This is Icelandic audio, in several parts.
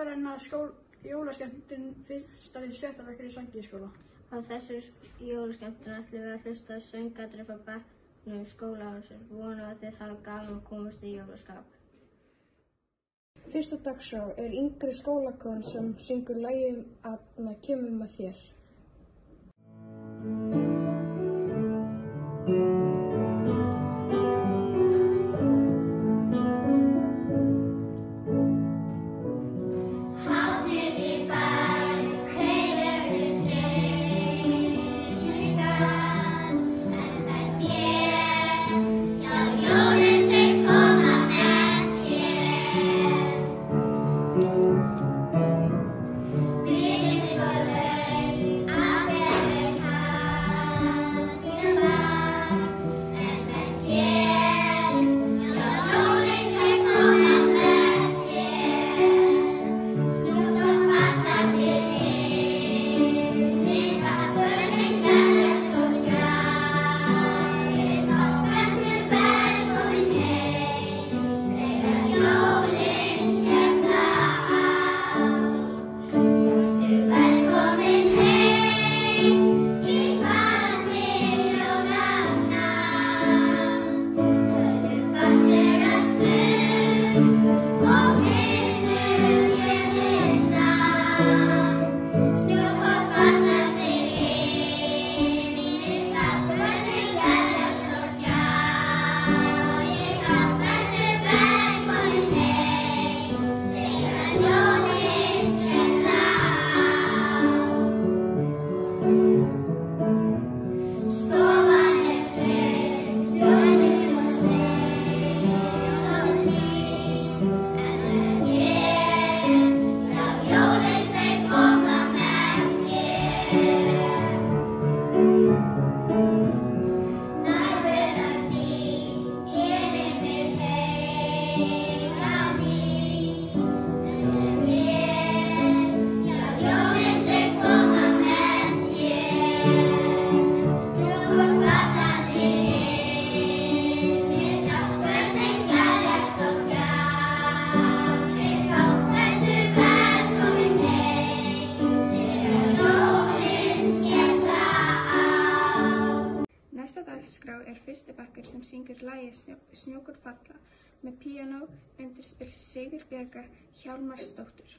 stafræna jólaskemmtun 1.–6. bekk í Sandgerðisskóla. Á þessari jólaskemmtun ætlum við að hlusta á söngatriði frá bekknum skólaársins. Vonum að þið hafi gaman að komast í jólaskap. Fyrsta dagskrá er yngri skólakona sem syngur lagið að kemur með þér. Næsta dagskrá er 1. bekkur sem syngur lagið Snjókur falla með píanó undirspil Sigurbjargar Hjálmarsdóttur.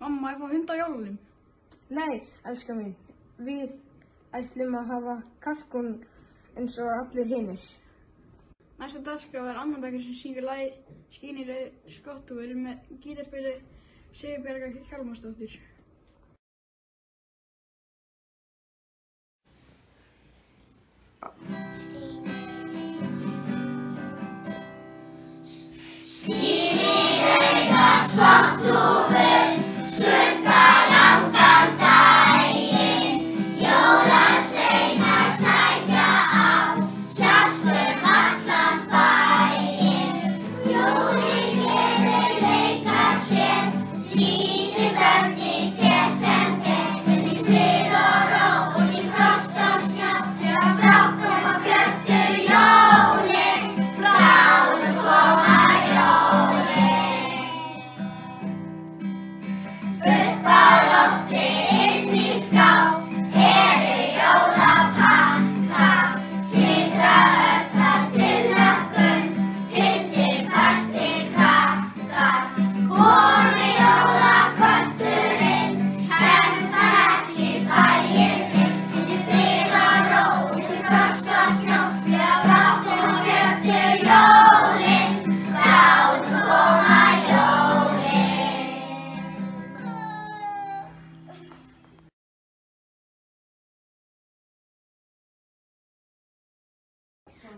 Mamma, ég fá hund á jólunum. Nei, elska mín, við ætlum að hafa kalkún eins og allir hinir. Næsta dagskrá er annar bekkur sem syngur lagið Skín í rauð skottúfur með gítarspili Sigurbjargar Hjálmarsdóttur.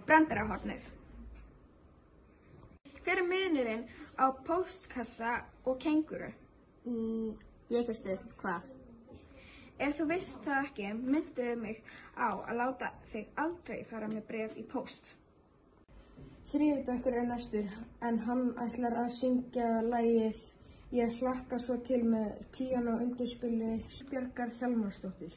Brandarahornið. Hver er munurinn á póstkassa og kengúru? Ég veistu hvað? Ef þú veist það ekki, mynduðu mig á að láta þig aldrei fara með bréf í póst. Þriðji bekkur er næstur, en hann ætlar að syngja lagið Ég hlakka svo til með píanó undirspili Bjargar Hjálmarsdóttur.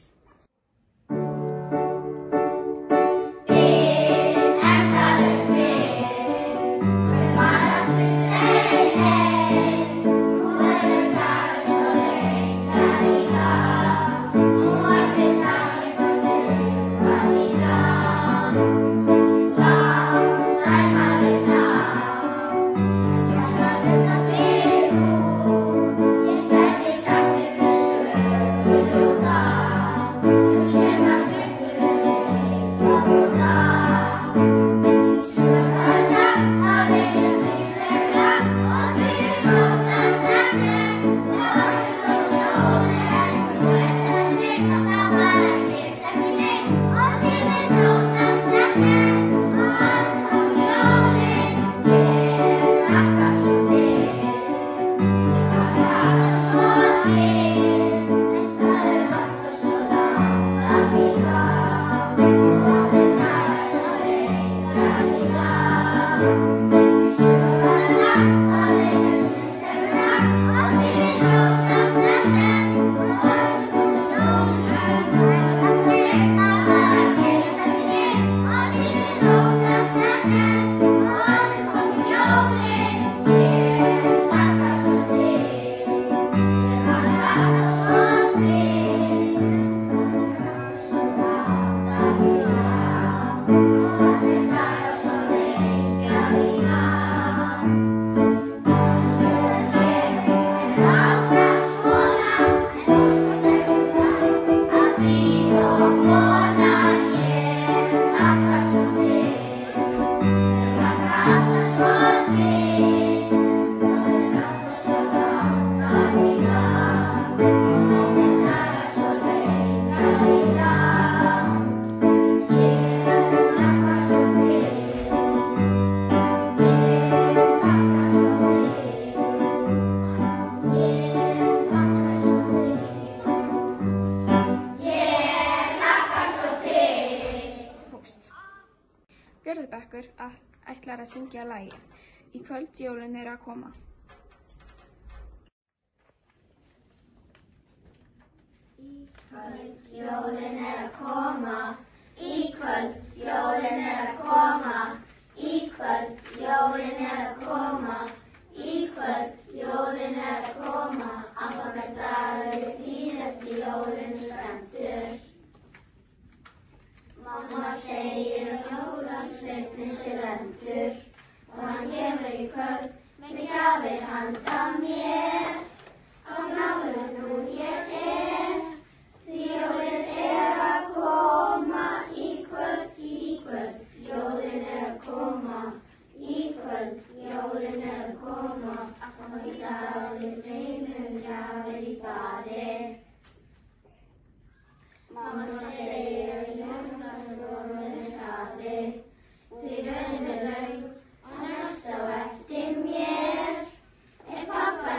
Fjórði bekkur ætlar að syngja lagið Í kvöld jólin eru að koma. Í kvöld jólin eru að koma. Í kvöld jólin eru að koma. Í kvöld jólin eru að koma. Í kvöld jólin eru að koma. Aðfangadagurinn líður eftir jólin stendur. Mamma segir að jólasveinninn sé lendur og hann kemur í kvöld með gjafir handa mér. Á náður nú ég er, því jólin er að koma. Í kvöld, jólin er að koma. Í kvöld, jólin er að koma. Aðfangadagurinn dreymir gjafir í baði. Mamma segir að jólasveinninn er hraði, því rauðin er löng og næst á eftir mér er pabba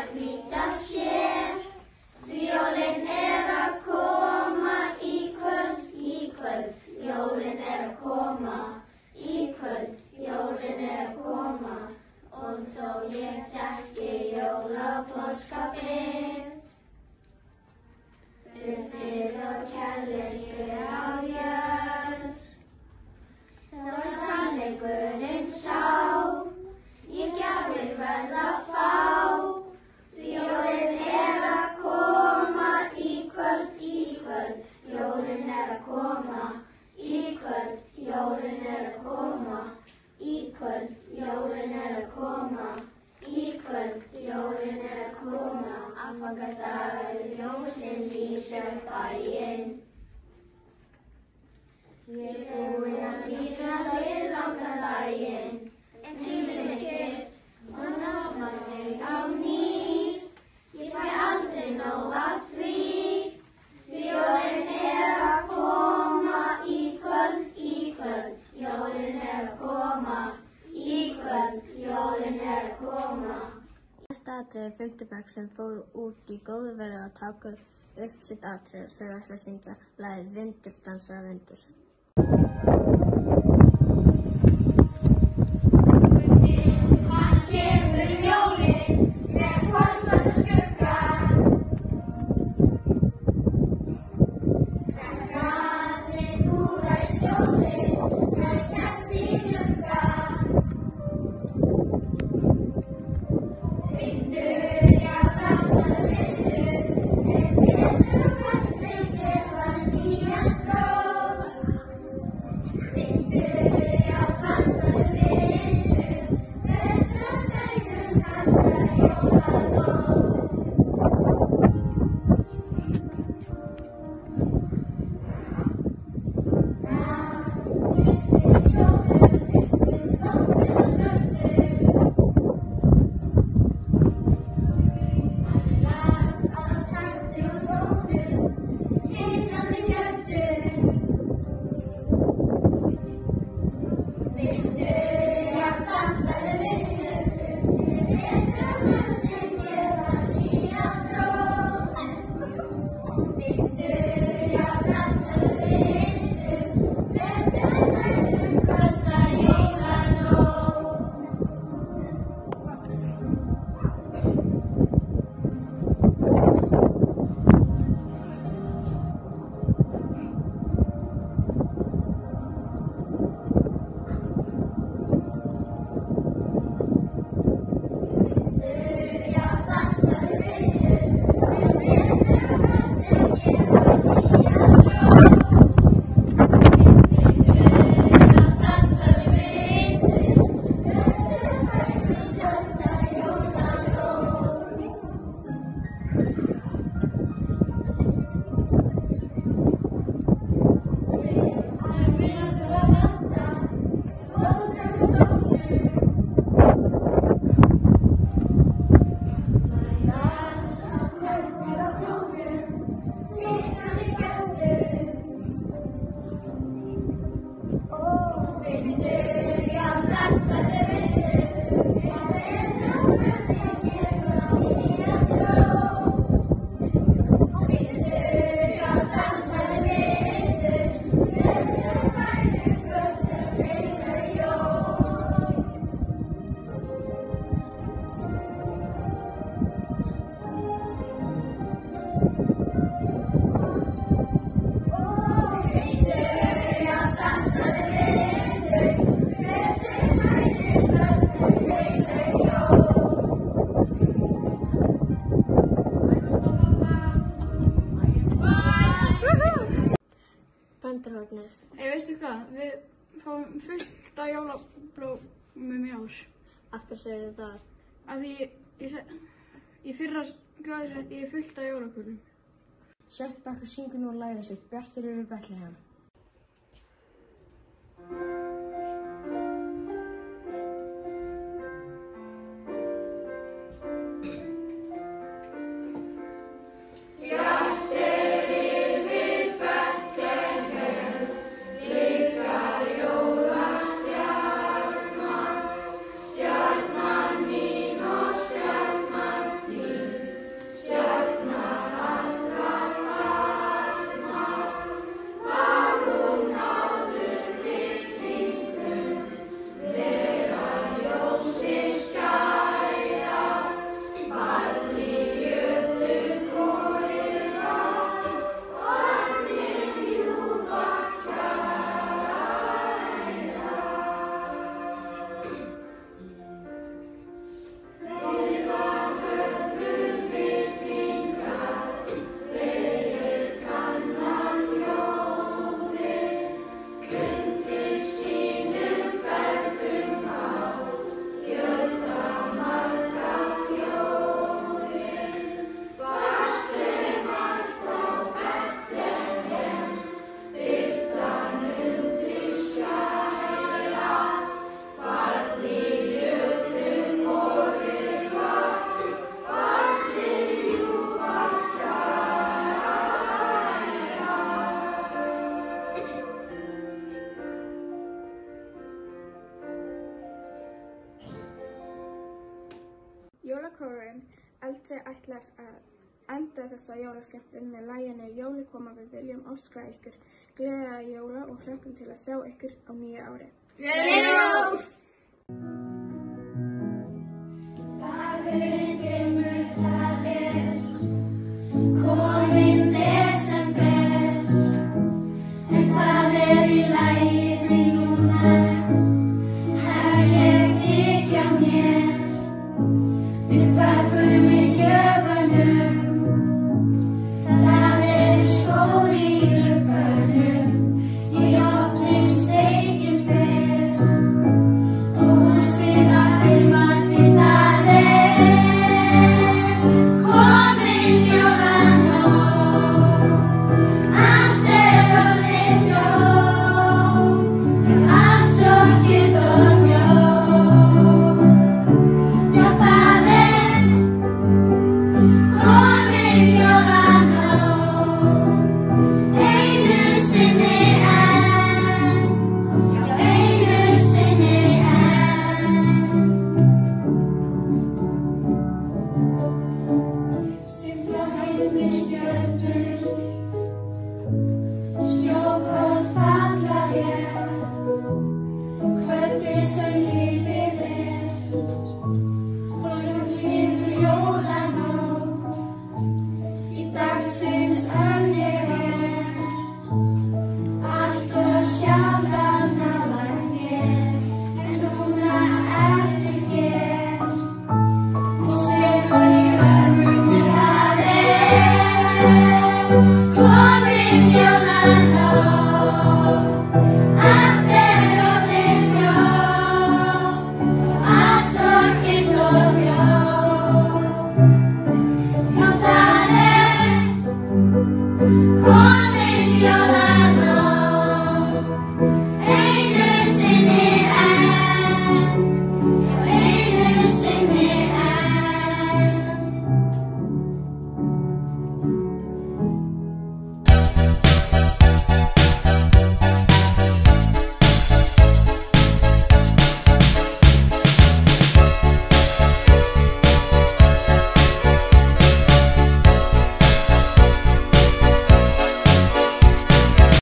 að koma, í kvöld, jólin að koma, aðfangadagur, ljósin lýsa bæinn. Ég búinn að bíða við langan daginn, en tíminn kyrrt og náttúr þig á ný. Ég fæ aldrei nóg af því, jólin að koma, í kvöld, jólin að koma, í kvöld, jólin að koma. Næsta atriði er 5. bekk sem fór út í góðu veðri að taka upp sitt atriði og þau ætla að syngja lagið Vindur dansaði vindur. Hann kemur jólin með kolsvarta skugga. Krakkarnir húrra í skjólin, það kemst í glugga. Vindur, já dansaðu vindur, vetur og kvöldin gefa nýjan strók. Vindur, já dansaðu vindur, vetur og sænum kalda jólanótt. Lýst fyrir sjónum, við nóttina svörtu. Las á takti og tónum, titrandi hjörtum. Vindur, já dansaðu vindur, vetur og kvöldin gefa nýjan strók. Vindur, já dansaðu vindur, vetur og sænum kalda jólanótt. Vindur, já dansaðu vindur, vetur og kvöldin gefa nýjan strók. Vindur, já dansaðu vindur, vetur og sænum kalda Brandarhornið. Veistu hvað? Við fáum fullt af jólablómum í ár. Af hverju segirðu það? Af því í fyrra gráði setti ég fullt af jólakúlum. 6. bekkur syngur nú lagið sitt Bjartur yfir Betlehem. Stjörnan allra barna, var hún áður við því. Jólakórinn Eldri ætlar að enda þessa jólaskemmtun með laginu Jólin koma. Við viljum óska ykkur gleðilega jóla og hlökkum til að sjá ykkur á nýju ári. Gleðileg jól!